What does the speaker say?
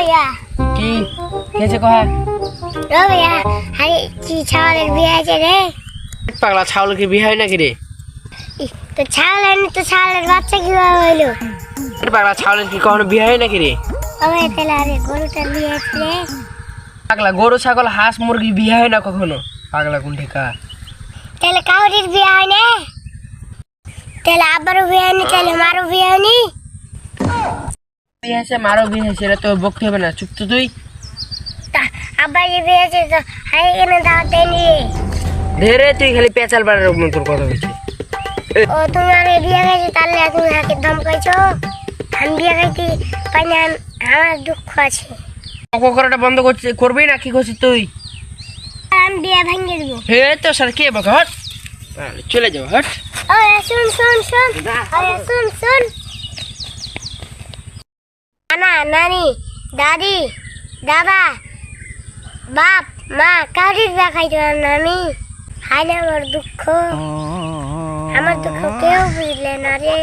भैया কি কেছে কহা ओ भैया हाय की छावलेर बिहे আছে রে পাগলা ছাগল কি বিয়ে হয় নাকি রে তো ছাওলের তো ছাওলের বাচ্চা কিভাবে হইলো পাগলা ছাগলের কি কখনো বিয়ে হয় নাকি রে ওই তেলা রে গরুটার বিয়ে আছে রে পাগলা গরু ছাগল হাঁস মুরগি বিয়ে হয় না কখনো পাগলা কোন ঠিকা তেলে কাউরির বিয়ে হয় না তেলে আবারও বিয়ে হয়নি তেলে মারও বিয়ে হয়নি বিয়ে আছে মারও বিয়ে হয়েছে এটা তো বকতে হবে না চুপ তো তুই আবার যে বিয়ে আছে তো হাই এনে দাওয়াত দেয়নি ধরে তুই খালি পেঁচাল বাড়ার মতন কথা বলছিস ও তুমি আমি বিয়ে খাইছি তাহলে তুমি হাকে দম কইছো আমি বিয়ে খাইছি পাই না আমার দুঃখ আছে অক করাটা বন্ধ করবি না কি করছিস তুই আমি বিয়ে ভেঙে দেবো হে তো স্যার কে বকে হট চলে যাও হট ওরে শুন শুন শুন ওরে শুন শুন নানা নানি দাদি দাদা বাপ মা কাউরির বিয়ে খাইতে পারলাম না আমি হাই না আমার দুঃখ কেউ বুঝলে না রে